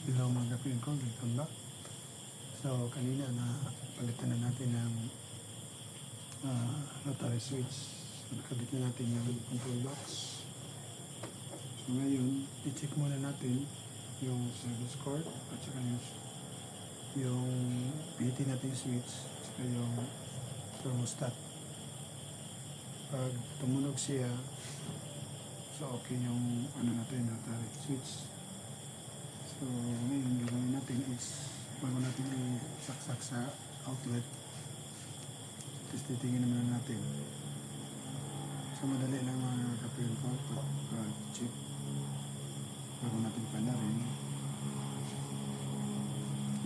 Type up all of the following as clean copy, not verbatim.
Hello mga kapatid ko, welcome back. So kanina na palitan na natin ng rotary switch. So nakabit na natin yung control box. So ngayon, i-check muna natin yung service cord at saka yung pihitin natin yung switch at saka yung thermostat. Pag tumunog siya, so okay yung natin rotary switch. So, ngayon gagawin natin is bago natin isaksak sa outlet, tapos titingin naman natin. So, madali lang mga kapatid ko pag-check bago natin panarin.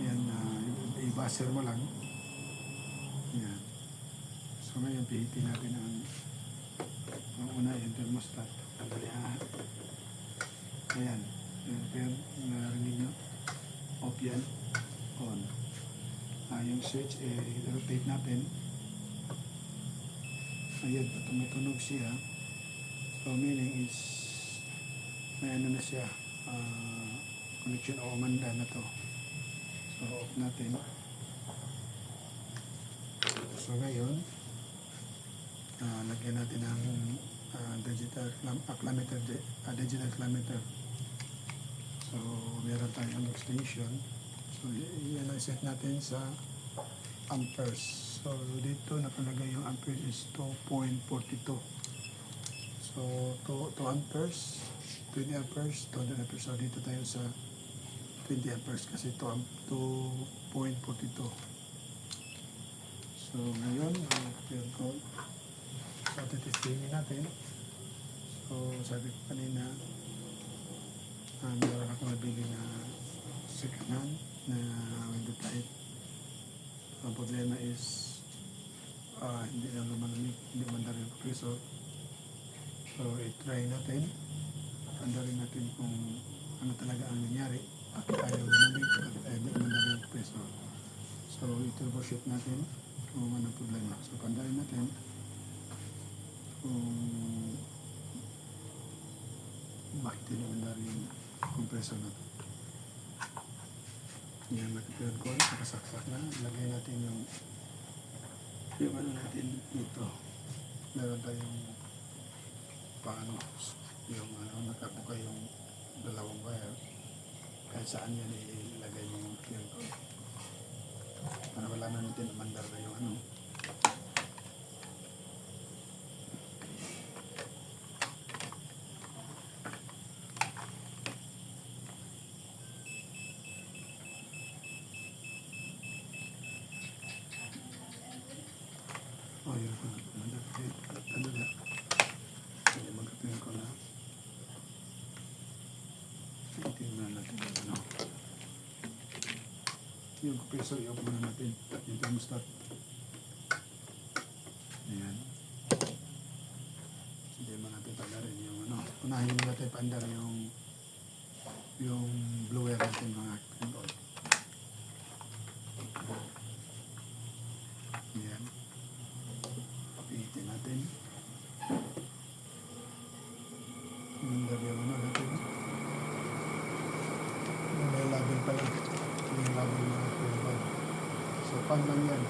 Yan, i-buzzer mo lang. Yan. So, ngayon pihitin natin ang una yung thermostat. Madali ayan. Pero narinig nyo, off yan, on. Yung switch, rotate natin. Ayan, tumutunog siya. So meaning is, may na siya, connection o umanda na to. So off natin. So ngayon, lagyan natin ng digital accelerometer. So, meron tayong extension. So, yan ang set natin sa amperes. So, dito nakalagay yung amperes is 2.42. So, 2 amperes, 20 amperes, 200 amperes. So, dito tayo sa 20 amperes kasi 2.42. So, ngayon, field code. So, titestingin natin. So, sabi ko kanina, meron ako nabili na second hand na window type. Ang problema is hindi na lumalamig, hindi manda rin compressor. So i-try natin, andarin natin kung ano talaga ang nangyari at ayaw lumamig at hindi manda rin compressor. So i-troubleshoot natin kung ano problema. So pandarin natin kung bakit hindi manda rin compressor natin. Yan, nakapirad ko, nakasaksak na. Lagay natin yung ano natin dito. Meron tayong paano, yung nakabuka yung dalawang wire. Kahit saan yan ilagay yung pirad ko. Para wala na natin umandar na yung yun ko na. Hindi magkapin ko na. Tingnan natin yung compressor, i-off muna natin. Yung thermostat. Ayan. Hindi mo natin pandarin yung unahin mo natin pandar yung blower natin mga kapin. Ayan. Pihitin natin. Mandar yung natin. May label pala. May label mga kapin. So, pan lang yan.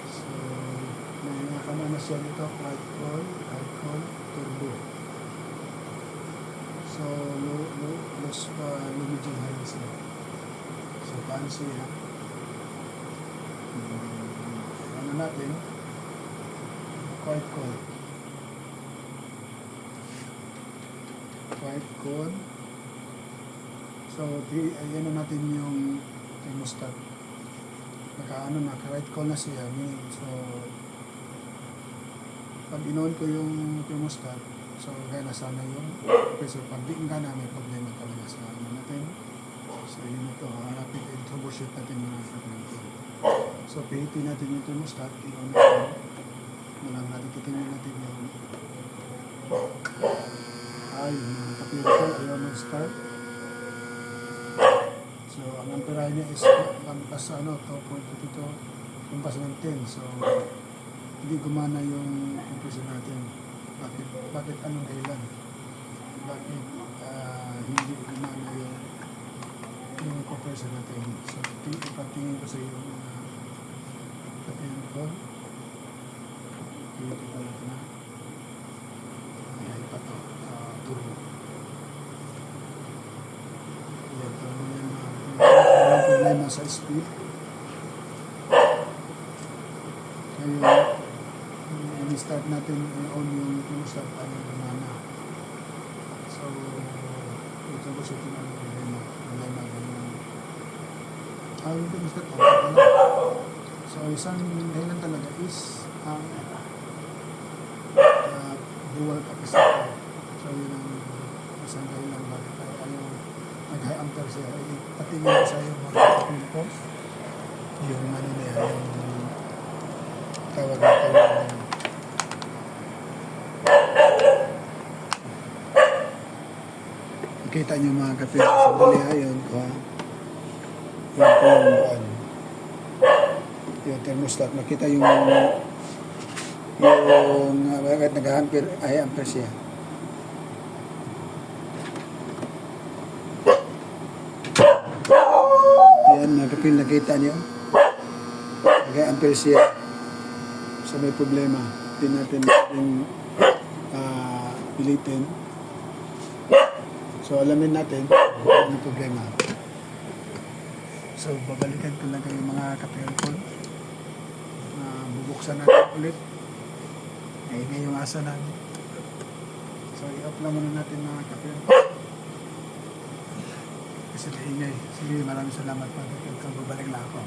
So, may nakama na siya dito. High coil, turbo. So, medium high siya. So, paano siya? Natin quiet code. So ayan na natin yung thermostat, naka-right call na siya. So pag in-on ko yung thermostat, so gana sana yung compressor. Pag di gana, may problema talaga sa natin. So yun ito, hanapin troubleshoot natin mga kapatid. So, pihitin natin yung thermostat, i-on natin. Malang natin, titingnan natin yung mga kapatid ko, ayaw mag-start. So, ang amperahe niya is lampas 2.22, lampas ng 10. So, hindi gumana yung compressor natin. Bakit anong dahilan? Bakit hindi gumana yung ipapressure natin. So, ipatingin ko sa iyo mga kapatid ko. Dito pa natin na. Ayan pa ito. Turbo. Ayan, turbo yan. Walang problema sa speed. Ngayon, i-start natin on yung start tayo ng mana. So, ito ko siya ang problema. Problema ganyan. Yung thermostat on pala. So, isang dahilan talaga is ang dual capacitor. So, yun ang isang dahilan bakit ayaw nag-high ampere siya. Patingin ko sa iyo mga kapatid ko. Yung ano na yan, yung tawag na tawag. Nakita niyo mga kapatid. Sandali ha, yun ko ha. Yun po yung thermostat. Makita yung bakit nag-ampere, ay ampere siya. Ayan mga kapatid, nakita niyo. Nag-ampere siya. So may problema. Hindi natin pilitin. So alamin natin ano yung problema. So babalikan ko lang kayo mga kapatid ko. Bubuksan natin ulit. Ngayon yung asa namin. So i-off lang muna natin mga kapatid ko. Kasi naingay. Sige, maraming salamat po. Babalik lang ako.